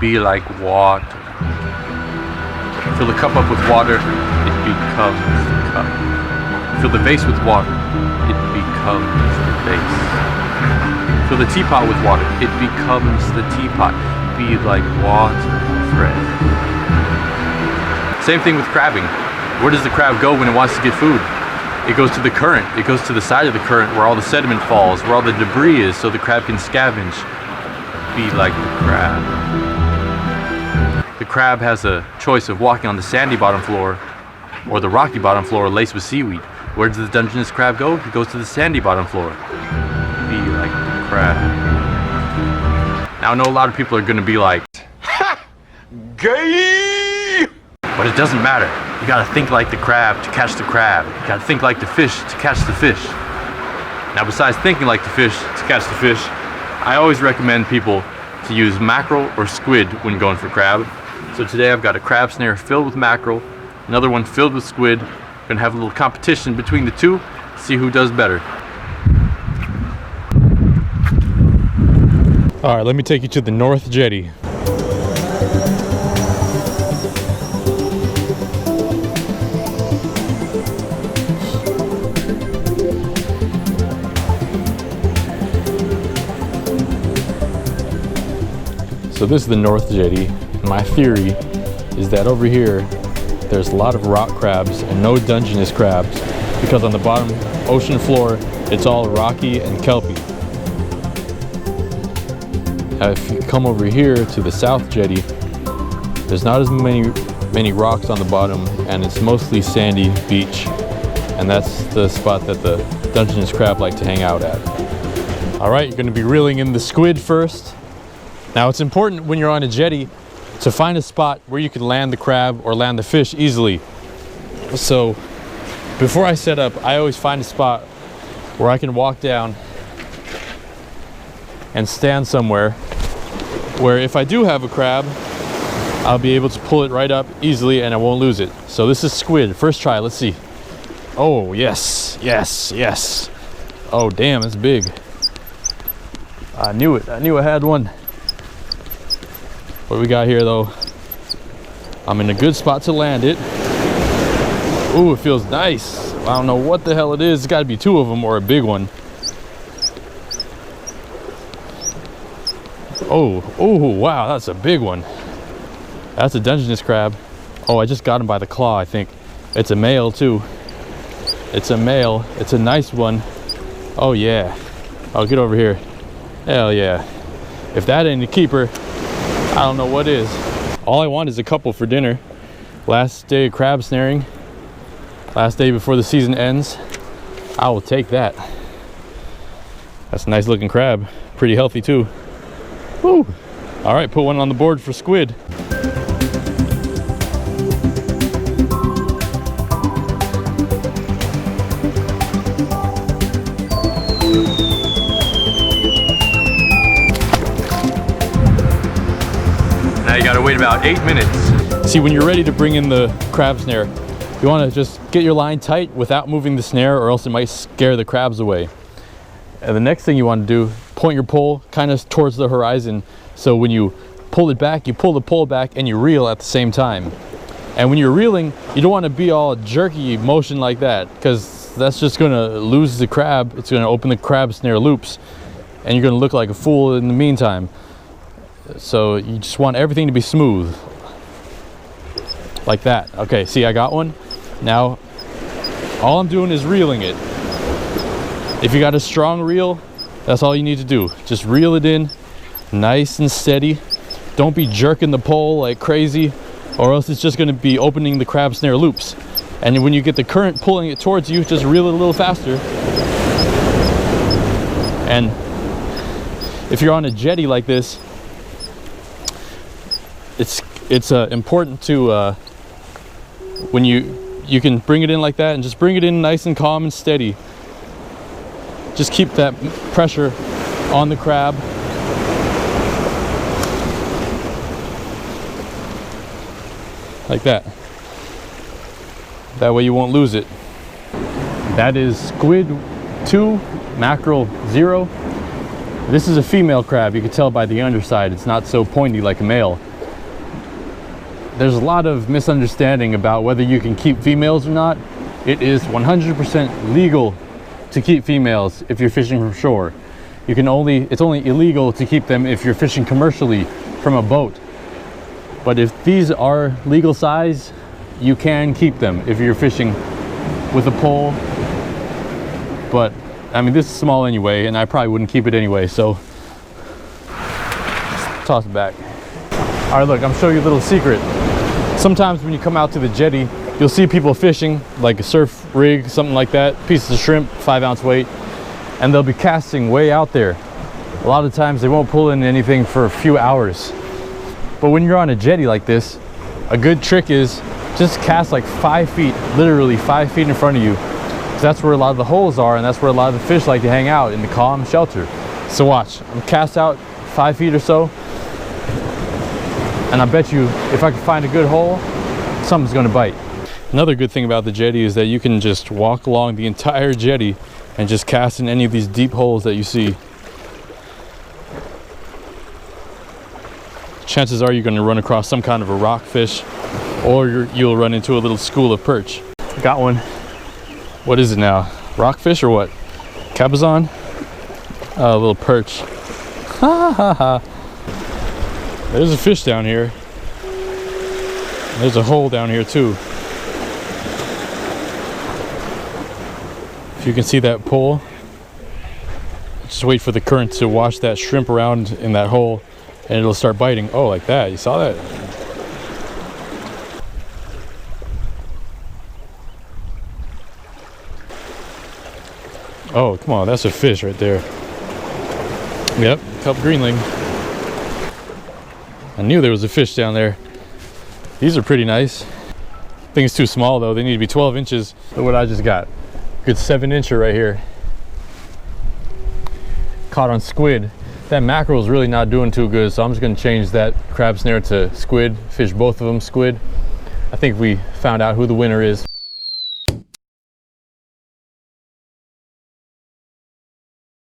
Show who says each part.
Speaker 1: be like water. Fill the cup up with water, it becomes the cup. Fill the vase with water, it becomes the vase. Fill the teapot with water, it becomes the teapot. Be like water, friend. Same thing with crabbing. Where does the crab go when it wants to get food? It goes to the current. It goes to the side of the current where all the sediment falls, where all the debris is, so the crab can scavenge. Be like the crab. The crab has a choice of walking on the sandy bottom floor or the rocky bottom floor laced with seaweed. Where does the Dungeness crab go? He goes to the sandy bottom floor. Be like the crab. Now I know a lot of people are gonna be like, ha! Gay! But it doesn't matter. You gotta think like the crab to catch the crab. You gotta think like the fish to catch the fish. Now besides thinking like the fish to catch the fish, I always recommend people to use mackerel or squid when going for crab. So today I've got a crab snare filled with mackerel, another one filled with squid. Gonna have a little competition between the two, see who does better. All right, let me take you to the North Jetty. So this is the North Jetty. My theory is that over here there's a lot of rock crabs and no Dungeness crabs because on the bottom ocean floor it's all rocky and kelpy. Now if you come over here to the South Jetty, there's not as many rocks on the bottom and it's mostly sandy beach, and that's the spot that the Dungeness crab like to hang out at. All right, you're going to be reeling in the squid first. Now it's important when you're on a jetty to find a spot where you can land the crab or land the fish easily. So before I set up, I always find a spot where I can walk down and stand somewhere where if I do have a crab, I'll be able to pull it right up easily and I won't lose it. So this is squid, first try, let's see. Oh yes, yes, yes. Oh damn, it's big. I knew it, I knew I had one. What do we got here though? I'm in a good spot to land it. Ooh, it feels nice. I don't know what the hell it is. It's got to be two of them or a big one. Oh, wow, that's a big one. That's a Dungeness crab. Oh, I just got him by the claw, I think. It's a male too. It's a male. It's a nice one. Oh yeah. Oh, get over here. Hell yeah. If that ain't a keeper, I don't know what is. All I want is a couple for dinner. Last day of crab snaring. Last day before the season ends. I will take that. That's a nice looking crab. Pretty healthy too. Woo! All right, put one on the board for squid. Now you gotta wait about 8 minutes. See, when you're ready to bring in the crab snare, you wanna just get your line tight without moving the snare or else it might scare the crabs away. And the next thing you wanna do, point your pole kind of towards the horizon. So when you pull it back, you pull the pole back and you reel at the same time. And when you're reeling, you don't wanna be all jerky motion like that because that's just gonna lose the crab. It's gonna open the crab snare loops and you're gonna look like a fool in the meantime. So you just want everything to be smooth. Like that. Okay, see, I got one. Now, all I'm doing is reeling it. If you got a strong reel, that's all you need to do. Just reel it in, nice and steady. Don't be jerking the pole like crazy, or else it's just gonna be opening the crab snare loops. And when you get the current pulling it towards you, just reel it a little faster. And if you're on a jetty like this, it's important to when you can bring it in like that and just bring it in nice and calm and steady. Just keep that pressure on the crab. Like that. That way you won't lose it. That is squid 2, mackerel 0. This is a female crab. You can tell by the underside, it's not so pointy like a male. there's a lot of misunderstanding about whether you can keep females or not. It is 100% legal to keep females if you're fishing from shore. It's only illegal to keep them if you're fishing commercially from a boat. But if these are legal size, you can keep them if you're fishing with a pole. But I mean, this is small anyway, and I probably wouldn't keep it anyway, so toss it back. All right, look, I'm showing you a little secret. Sometimes when you come out to the jetty, you'll see people fishing, like a surf rig, something like that, pieces of shrimp, 5-ounce weight, and they'll be casting way out there. A lot of times they won't pull in anything for a few hours. But when you're on a jetty like this, a good trick is just cast like 5 feet, literally 5 feet in front of you. Because that's where a lot of the holes are, and that's where a lot of the fish like to hang out, in the calm shelter. So watch, I'm cast out 5 feet or so, and I bet you if I can find a good hole, something's gonna bite. Another good thing about the jetty is that you can just walk along the entire jetty and just cast in any of these deep holes that you see. Chances are you're going to run across some kind of a rockfish, or you'll run into a little school of perch. Got one. What is it now? Rockfish or what? Cabezon? Oh, a little perch. Ha ha ha. There's a fish down here. There's a hole down here too. If you can see that pole, just wait for the current to wash that shrimp around in that hole, and it'll start biting. Oh, like that. You saw that? Oh, come on. That's a fish right there. Yep, cup greenling. I knew there was a fish down there. These are pretty nice. Thing's too small though. They need to be 12 inches. Look what I just got. Good 7-incher right here. Caught on squid. That mackerel is really not doing too good, so I'm just going to change that crab snare to squid. Fish both of them squid. I think we found out who the winner is.